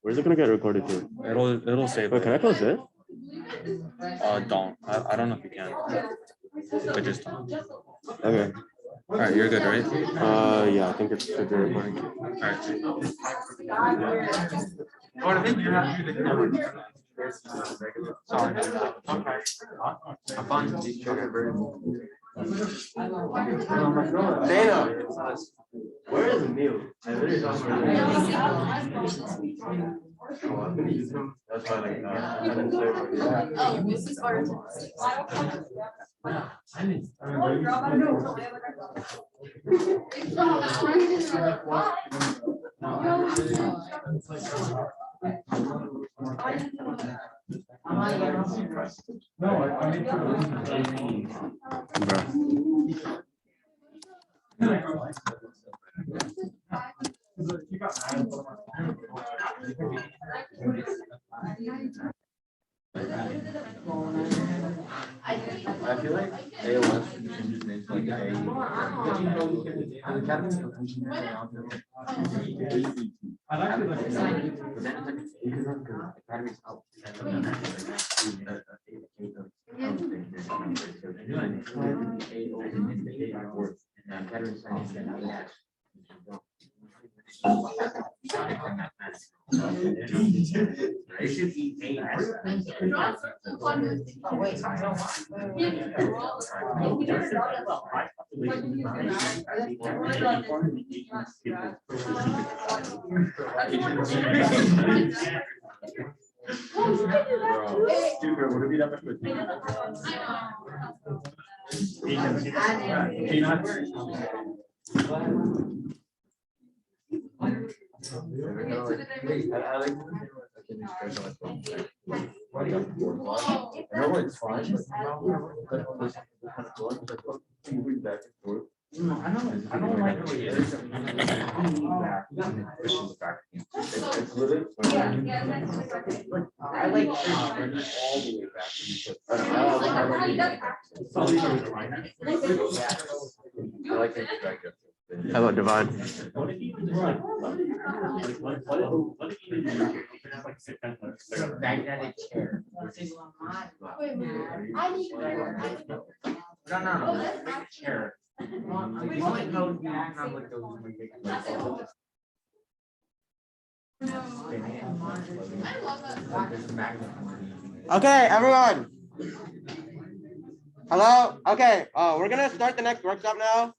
Where's it gonna get recorded to? It'll save. Wait, can I close it? Don't. I don't know if you can. But just don't. Okay. All right, you're good, right? Yeah, I think it's good recording. All right. Dana, where is Neil? I really don't I'm gonna use him. That's why, like, Oh, this is I feel like AOS changes names to like A. I like it. But then it's like because Academy's out. It should be AS. I know it's fine, but moving back and forth. I don't like the way it is. It's literally. I like all the way back. I like it. How about divide? Magnetic chair. No. Chair. Okay, everyone. Hello. Okay. We're gonna start the next workshop now.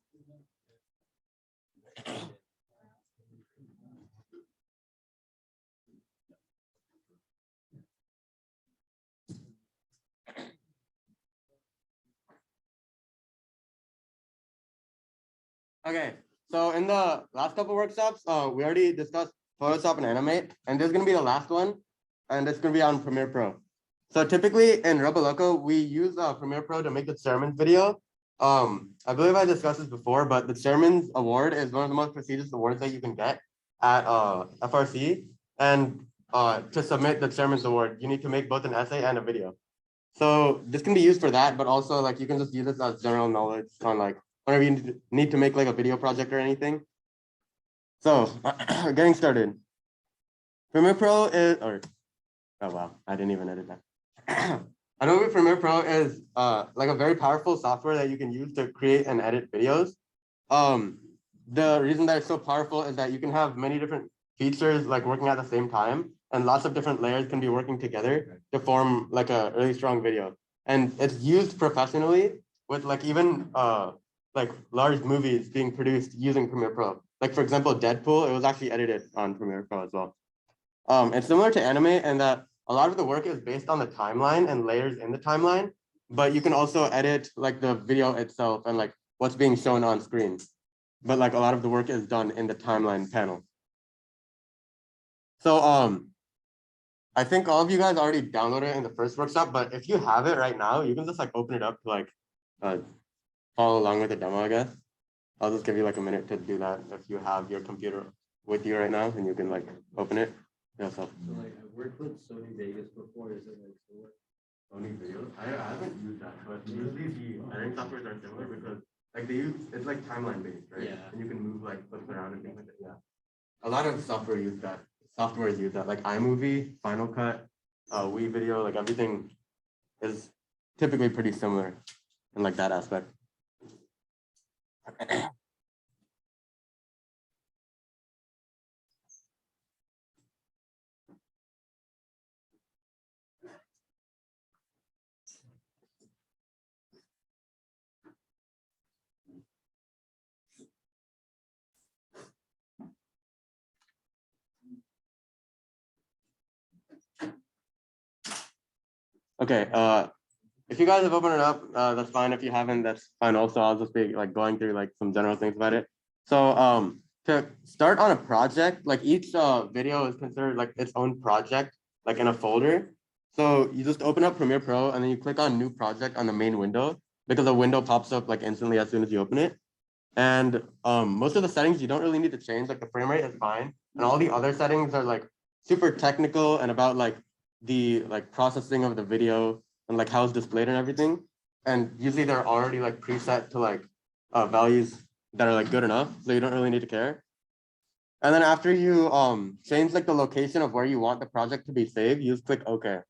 Okay, so in the last couple workshops, we already discussed Photoshop and Animate, and this is gonna be the last one, and it's gonna be on Premiere Pro. So typically in Roboloco, we use Premiere Pro to make the sermons video. I believe I discussed this before, but the sermons award is one of the most prestigious awards that you can get at FRC. And to submit the sermons award, you need to make both an essay and a video. So this can be used for that, but also like you can just use this as general knowledge on like whenever you need to make like a video project or anything. So getting started. Premiere Pro is, oh wow, I didn't even edit that. Adobe Premiere Pro is like a very powerful software that you can use to create and edit videos. The reason that it's so powerful is that you can have many different features like working at the same time, and lots of different layers can be working together to form like a really strong video. And it's used professionally with like even like large movies being produced using Premiere Pro. Like for example, Deadpool, it was actually edited on Premiere Pro as well. It's similar to Animate in that a lot of the work is based on the timeline and layers in the timeline, but you can also edit like the video itself and like what's being shown on screen. But like a lot of the work is done in the timeline panel. So I think all of you guys already downloaded it in the first workshop, but if you have it right now, you can just like open it up to like follow along with the demo, I guess. I'll just give you like a minute to do that if you have your computer with you right now and you can like open it yourself. So like I've worked with Sony Vegas before. Is it like similar? Sony Video? I haven't used that, but usually the editing softwares are similar because like they use it's like timeline based, right? Yeah. And you can move like flips around and things like that. Yeah. A lot of software use that. softwares use that, like iMovie, Final Cut, WeVideo, like everything is typically pretty similar in like that aspect. Okay, if you guys have opened it up, that's fine. If you haven't, that's fine also. I'll just be like going through like some general things about it. So to start on a project, like each video is considered like its own project, like in a folder. So you just open up Premiere Pro and then you click on new project on the main window because a window pops up like instantly as soon as you open it. And most of the settings you don't really need to change, like the frame rate is fine. And all the other settings are like super technical and about like the like processing of the video and like how it's displayed and everything. And usually they're already like preset to like values that are like good enough. So you don't really need to care. And then after you change like the location of where you want the project to be saved, you just click OK.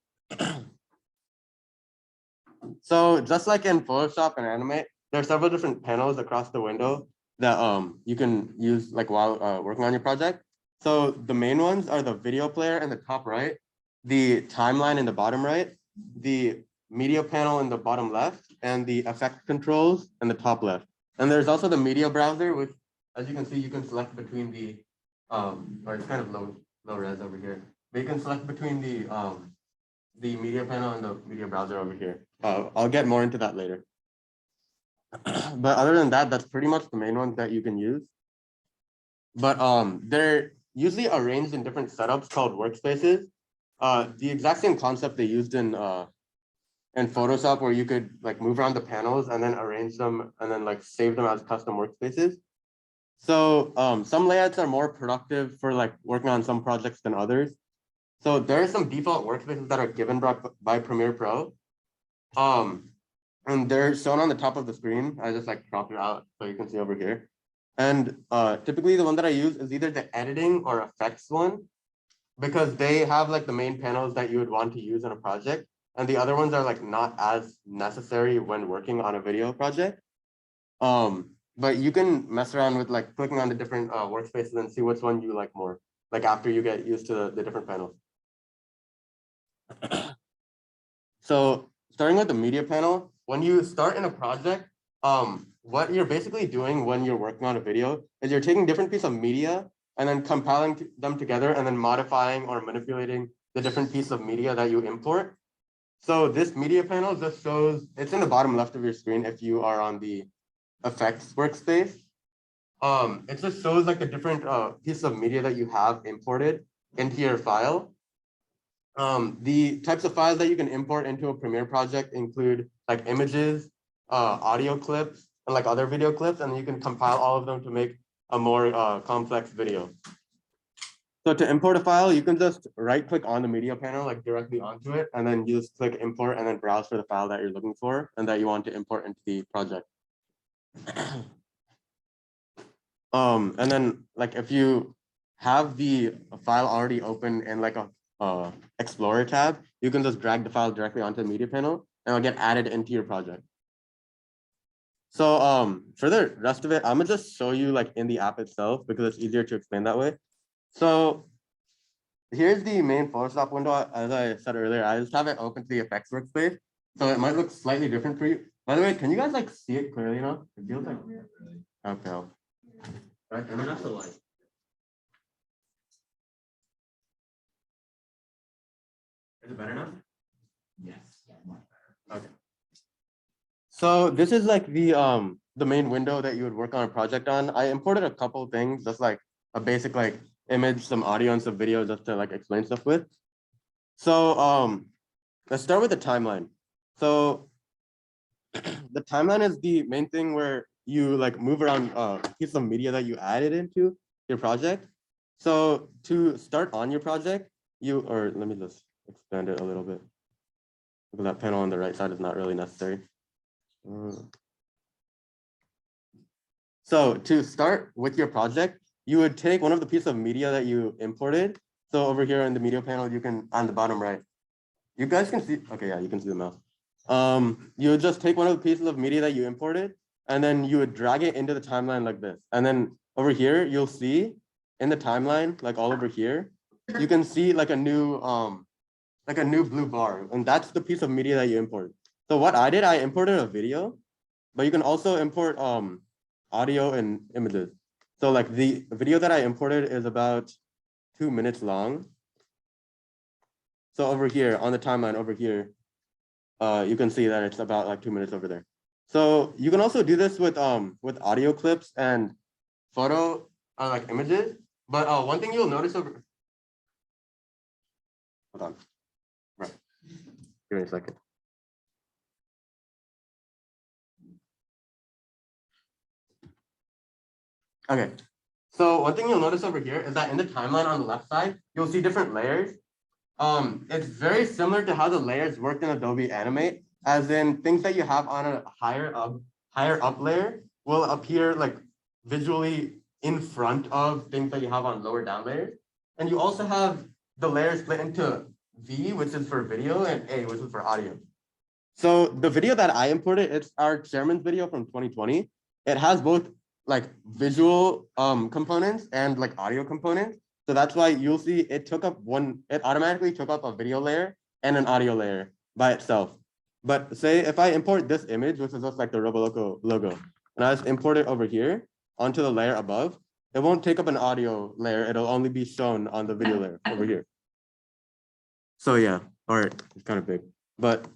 So just like in Photoshop and Animate, there are several different panels across the window that you can use like while working on your project. So the main ones are the video player in the top right, the timeline in the bottom right, the media panel in the bottom left, and the effect controls in the top left. And there's also the media browser, which, as you can see, you can select between the or it's kind of low res over here. But you can select between the media panel and the media browser over here. I'll get more into that later. But other than that, that's pretty much the main ones that you can use. But they're usually arranged in different setups called workspaces. The exact same concept they used in Photoshop, where you could like move around the panels and then arrange them and then like save them as custom workspaces. So some layouts are more productive for like working on some projects than others. So there are some default workspaces that are given by Premiere Pro. And they're shown on the top of the screen. I just like crop it out so you can see over here. And typically the one that I use is either the editing or effects one, because they have like the main panels that you would want to use in a project. And the other ones are like not as necessary when working on a video project. But you can mess around with like clicking on the different workspaces and see which one you like more, like after you get used to the different panels. So starting with the media panel, when you start in a project, what you're basically doing when you're working on a video is you're taking different pieces of media and then compiling them together and then modifying or manipulating the different pieces of media that you import. So this media panel just shows, it's in the bottom left of your screen if you are on the effects workspace. It just shows like the different pieces of media that you have imported into your file. The types of files that you can import into a Premiere project include like images, audio clips, and like other video clips, and you can compile all of them to make a more complex video. So to import a file, you can just right click on the media panel, like directly onto it, and then you just click import and then browse for the file that you're looking for and that you want to import into the project. And then like if you have the file already open in like a Explorer tab, you can just drag the file directly onto the media panel and it'll get added into your project. So for the rest of it, I'm gonna just show you like in the app itself because it's easier to explain that way. So here's the main Photoshop window. As I said earlier, I just have it open to the effects workspace. So it might look slightly different for you. By the way, can you guys like see it clearly now? It feels like okay. Right, I'm gonna have to like. Is it better now? Yes. Okay. So this is like the main window that you would work on a project on. I imported a couple things, just like a basic like image, some audio, and some video, just to like explain stuff with. So let's start with the timeline. So the timeline is the main thing where you like move around pieces of media that you added into your project. So to start on your project, let me just expand it a little bit. Because that panel on the right side is not really necessary. So to start with your project, you would take one of the pieces of media that you imported So over here in the media panel, you can, on the bottom right, you guys can see, okay, yeah, you can see the mouse. You would just take one of the pieces of media that you imported, and then you would drag it into the timeline like this. And then over here, you'll see in the timeline, like all over here, you can see like a new blue bar, and that's the piece of media that you imported. So what I did, I imported a video, but you can also import audio and images. So like the video that I imported is about 2 minutes long. So over here on the timeline over here, you can see that it's about like 2 minutes over there. So you can also do this with audio clips and photo like images. But one thing you'll notice over, hold on, right, give me a second. Okay, so one thing you'll notice over here is that in the timeline on the left side, you'll see different layers. It's very similar to how the layers worked in Adobe Animate, as in things that you have on a higher up layer will appear like visually in front of things that you have on lower down layers. And you also have the layers split into V, which is for video, and A, which is for audio. So the video that I imported, it's our chairman's video from 2020. It has both like visual components and like audio components. So that's why you'll see it automatically took up a video layer and an audio layer by itself. But say if I import this image, which is just like the Roboloco logo, and I just import it over here onto the layer above, it won't take up an audio layer. It'll only be shown on the video layer over here. So yeah, all right, it's kind of big, but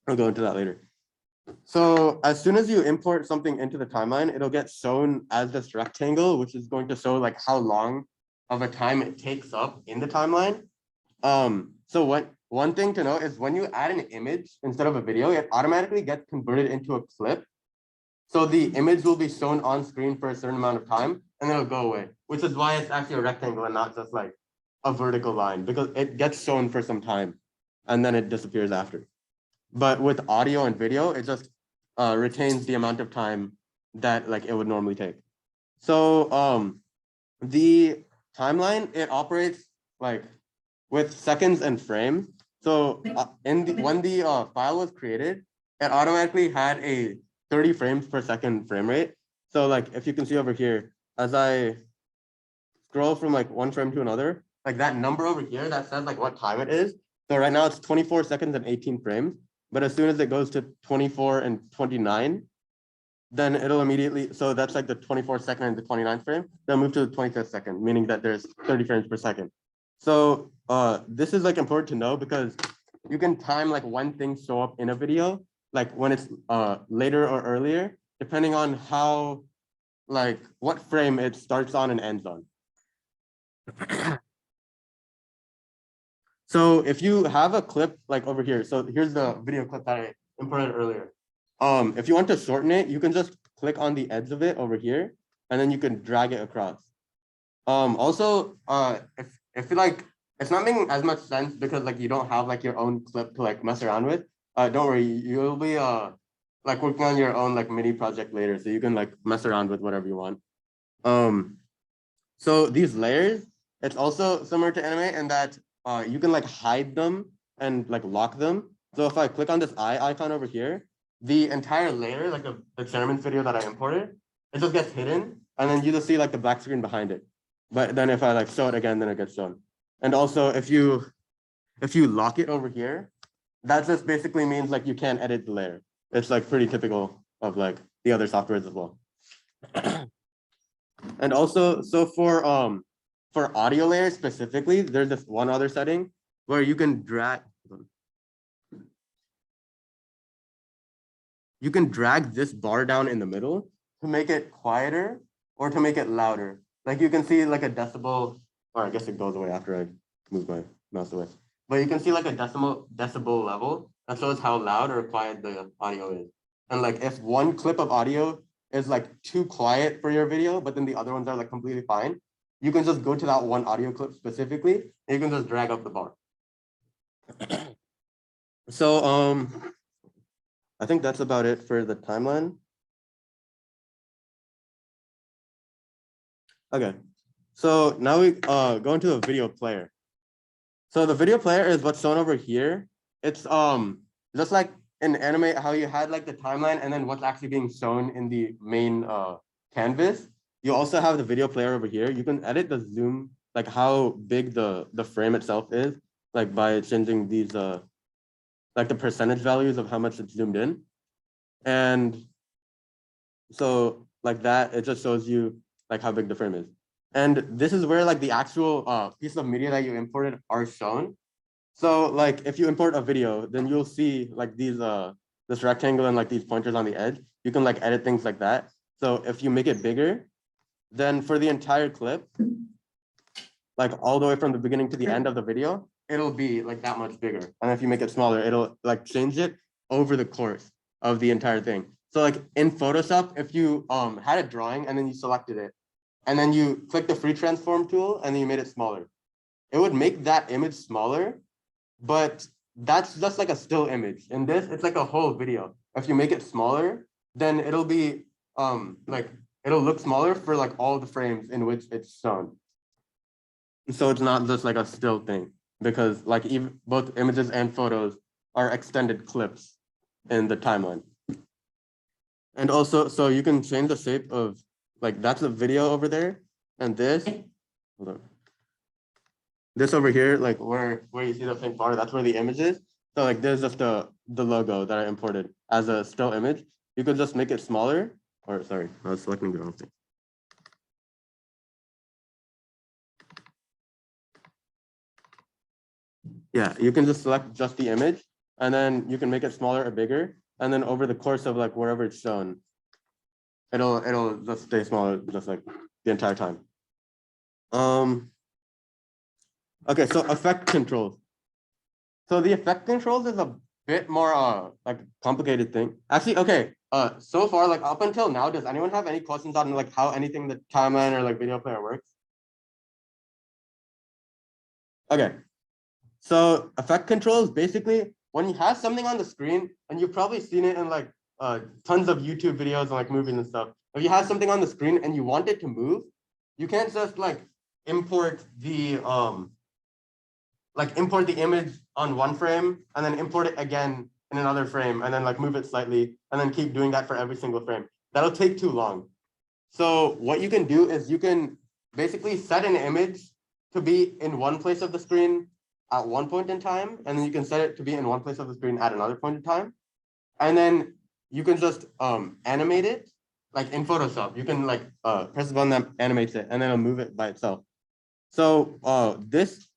I'll go into that later. So as soon as you import something into the timeline, it'll get shown as this rectangle, which is going to show like how long of a time it takes up in the timeline. So one thing to know is when you add an image instead of a video, it automatically gets converted into a clip. So the image will be shown on screen for a certain amount of time and then it'll go away, which is why it's actually a rectangle and not just like a vertical line, because it gets shown for some time and then it disappears after. But with audio and video, it just retains the amount of time that like it would normally take. So the timeline, it operates like with seconds and frames. So when the file was created, it automatically had a 30 frames per second frame rate. So like if you can see over here, as I scroll from like one frame to another, like that number over here that says like what time it is. So right now it's 24 seconds and 18 frames. But as soon as it goes to 24 and 29, then it'll immediately, so that's like the 24th second and the 29th frame, they'll move to the 25th second, meaning that there's 30 frames per second. So this is like important to know because you can time like when things show up in a video, like when it's later or earlier, depending on how, like what frame it starts on and ends on. So if you have a clip like over here, so here's the video clip that I imported earlier. If you want to shorten it, you can just click on the edge of it over here, and then you can drag it across. Also, if you like, it's not making as much sense because like you don't have like your own clip to like mess around with. Don't worry, you'll be like working on your own like mini project later, so you can like mess around with whatever you want. So these layers, it's also similar to Animate in that you can like hide them and like lock them. So if I click on this eye icon over here, the entire layer, like the chairman's video that I imported, it just gets hidden, and then you just see like the black screen behind it. But then if I like show it again, then it gets shown. And also if you lock it over here, that just basically means like you can't edit the layer. It's like pretty typical of like the other softwares as well. And also, so for audio layers specifically, there's this one other setting where you can drag this bar down in the middle to make it quieter or to make it louder. Like you can see like a decibel, or I guess it goes away after I move my mouse away. But you can see like a decibel level that shows how loud or quiet the audio is. And like if one clip of audio is like too quiet for your video, but then the other ones are like completely fine, you can just go to that one audio clip specifically, and you can just drag up the bar. So I think that's about it for the timeline. Okay, so now we go into the video player. So the video player is what's shown over here. It's just like in Animate how you had like the timeline and then what's actually being shown in the main canvas. You also have the video player over here. You can edit the zoom, like how big the frame itself is, like by changing these like the percentage values of how much it's zoomed in. And so like that, it just shows you like how big the frame is. And this is where like the actual piece of media that you imported are shown. So like if you import a video, then you'll see like these this rectangle and like these pointers on the edge. You can like edit things like that. So if you make it bigger, then for the entire clip, like all the way from the beginning to the end of the video, it'll be like that much bigger. And if you make it smaller, it'll like change it over the course of the entire thing. So like in Photoshop, if you had a drawing and then you selected it, and then you click the free transform tool and then you made it smaller, it would make that image smaller, but that's just like a still image. In this, it's like a whole video. If you make it smaller, then it'll be like it'll look smaller for like all the frames in which it's shown. So it's not just like a still thing, because like even both images and photos are extended clips in the timeline. And also, so you can change the shape of like that's a video over there, and this, hold on. This over here, like where you see the pink bar, that's where the image is. So like there's just the logo that I imported as a still image. You could just make it smaller, or sorry, I was selecting the wrong thing. Yeah, you can just select just the image and then you can make it smaller or bigger. And then over the course of like wherever it's shown, it'll just stay smaller just like the entire time. Okay, so effect controls. So the effect controls is a bit more like complicated thing. Actually, okay. So far, like up until now, does anyone have any questions on like how anything in the timeline or like video player works? Okay. So effect controls basically when you have something on the screen, and you've probably seen it in like tons of YouTube videos and like movies and stuff. If you have something on the screen and you want it to move, you can't just like import the image on one frame and then import it again in another frame and then like move it slightly and then keep doing that for every single frame. That'll take too long. So what you can do is you can basically set an image to be in one place of the screen at one point in time, and then you can set it to be in one place of the screen at another point in time. And then you can just animate it like in Photoshop. You can like press the button that animates it and then it'll move it by itself. So this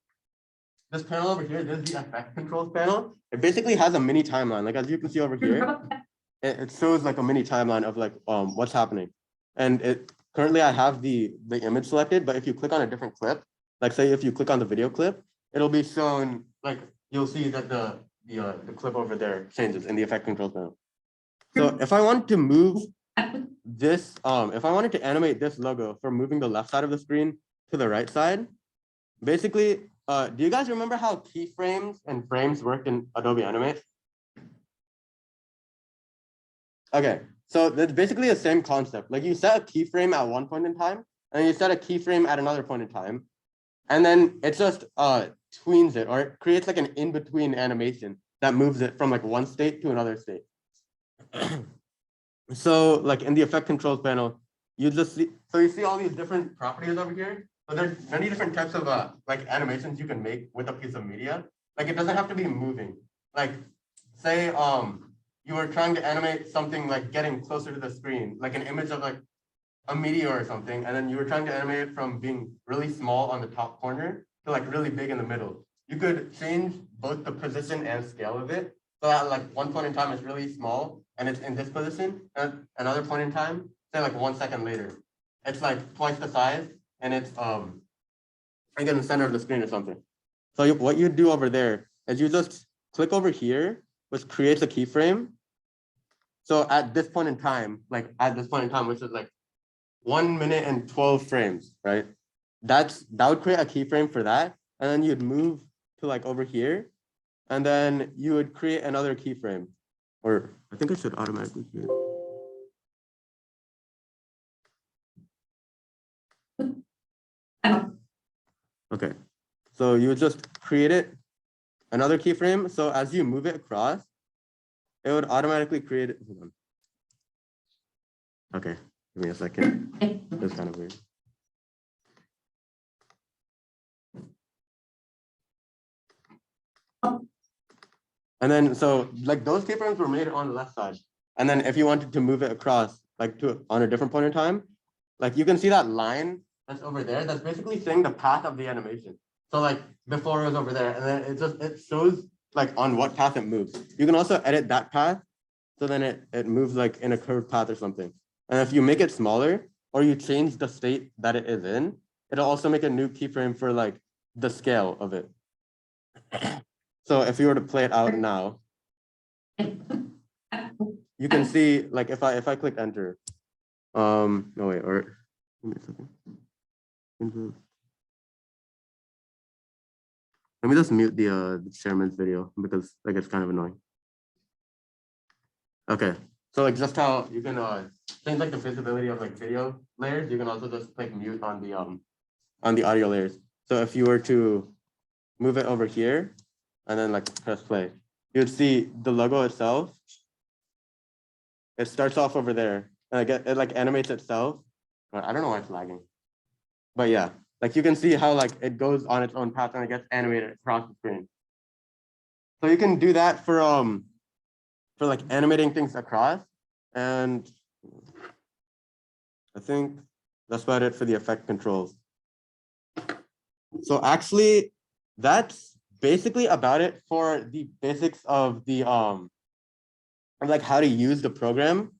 panel over here, this is the effect controls panel. It basically has a mini timeline. Like as you can see over here, it shows like a mini timeline of like what's happening. And it currently I have the image selected, but if you click on a different clip, like say if you click on the video clip, it'll be shown like you'll see that the clip over there changes in the effect controls panel. So if I want to move this, if I wanted to animate this logo from moving the left side of the screen to the right side, basically, do you guys remember how keyframes and frames work in Adobe Animate? Okay, so that's basically the same concept. Like you set a keyframe at one point in time, and you set a keyframe at another point in time, and then it just tweens it, or it creates like an in-between animation that moves it from like one state to another state. So like in the effect controls panel, you just see, so you see all these different properties over here. So there's many different types of like animations you can make with a piece of media. Like it doesn't have to be moving. Like say you were trying to animate something like getting closer to the screen, like an image of like a meteor or something, and then you were trying to animate it from being really small on the top corner to like really big in the middle. You could change both the position and scale of it. So at like one point in time it's really small and it's in this position, and another point in time, say like 1 second later, it's like twice the size and it's like in the center of the screen or something. So what you do over there is you just click over here, which creates a keyframe. So at this point in time, which is like 1 minute and 12 frames, right? That would create a keyframe for that. And then you'd move to like over here, and then you would create another keyframe. Or I think I should automatically create. Okay, so you would just created another keyframe. So as you move it across, it would automatically create it. Hold on. Okay, give me a second. That's kind of weird. And then, so like those keyframes were made on the left side. And then if you wanted to move it across, like to on a different point in time, like you can see that line that's over there. That's basically saying the path of the animation. So like before it was over there, and then it shows like on what path it moves. You can also edit that path. So then it moves like in a curved path or something. And if you make it smaller or you change the state that it is in, it'll also make a new keyframe for like the scale of it. So if you were to play it out now, you can see like if I click enter, no wait, or give me a second. Let me just mute the chairman's video because like it's kind of annoying. Okay, so like just how you can change like the visibility of like video layers, you can also just click mute on the audio layers. So if you were to move it over here and then like press play, you'd see the logo itself. It starts off over there and it like animates itself. I don't know why it's lagging, but yeah, like you can see how like it goes on its own path and it gets animated across the screen. So you can do that for like animating things across. And I think that's about it for the effect controls. So actually, that's basically about it for the basics of the like how to use the program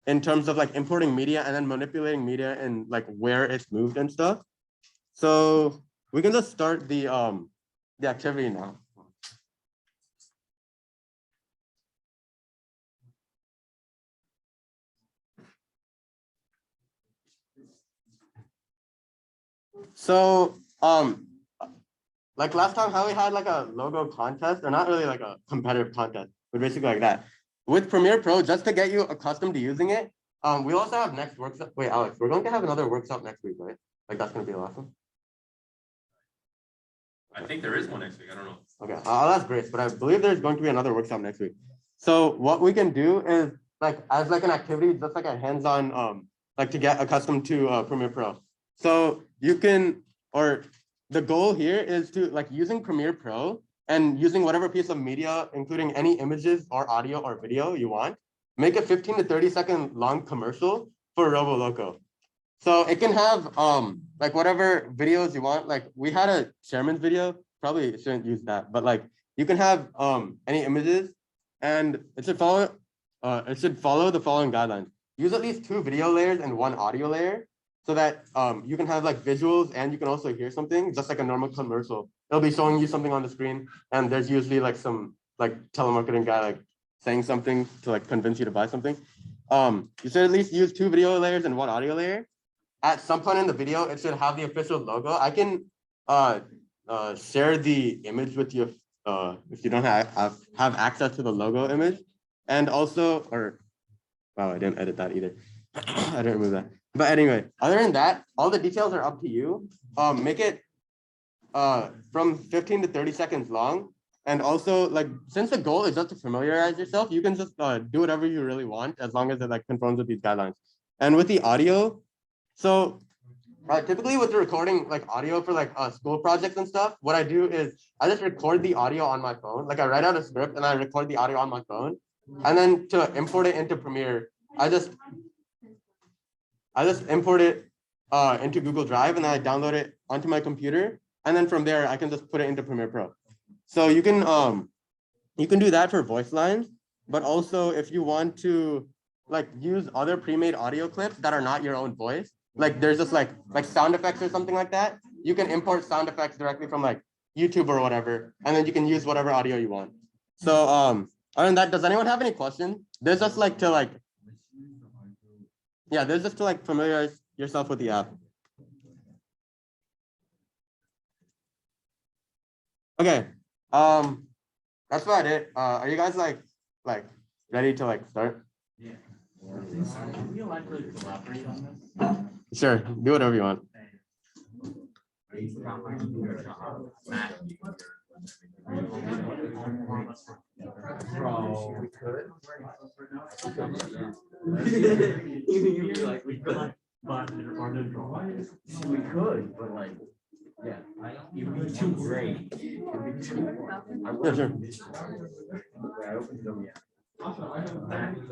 in terms of like importing media and then manipulating media and like where it's moved and stuff. So we can just start the activity now. So like last time how we had like a logo contest, or not really like a competitive contest, but basically like that. With Premiere Pro, just to get you accustomed to using it, we also have next workshop. Wait, Alex, we're going to have another workshop next week, right? Like that's going to be the last one. I think there is one next week. I don't know. Okay, I'll ask Grace, but I believe there's going to be another workshop next week. So what we can do is like as like an activity, just like a hands-on, like to get accustomed to Premiere Pro. So you can, or the goal here is to like using Premiere Pro and using whatever piece of media, including any images or audio or video you want, make a 15 to 30-second long commercial for Robo Loco. So it can have like whatever videos you want. Like we had a chairman's video, probably shouldn't use that, but like you can have any images, and it should follow the following guidelines. Use at least 2 video layers and 1 audio layer, so that you can have like visuals and you can also hear something, just like a normal commercial. It'll be showing you something on the screen, and there's usually like some like telemarketing guy like saying something to like convince you to buy something. You should at least use 2 video layers and 1 audio layer. At some point in the video, it should have the official logo. I can share the image with you if you don't have access to the logo image. And also, or wow, I didn't edit that either. I didn't remove that. But anyway, other than that, all the details are up to you. Make it from 15 to 30 seconds long. And also, like, since the goal is just to familiarize yourself, you can just do whatever you really want as long as it like conforms with these guidelines. And with the audio, so typically with the recording like audio for like school projects and stuff, what I do is I just record the audio on my phone. Like I write out a script and I record the audio on my phone. And then to import it into Premiere, I just import it into Google Drive, and then I download it onto my computer. And then from there, I can just put it into Premiere Pro. So you can do that for voice lines, but also if you want to like use other pre-made audio clips that are not your own voice, like there's just like sound effects or something like that, you can import sound effects directly from like YouTube or whatever, and then you can use whatever audio you want. So other than that, does anyone have any questions? There's just like to like, yeah, there's just to like familiarize yourself with the app. Okay, that's about it. Are you guys like ready to like start? Yeah. Can we elaborate on this? Sure, do whatever you want. Bro, we could. You'd be like, we could. But or the draw. We could, but like, yeah, you'd be too great. You'd be too. I Yeah, sure. I opened them, yeah.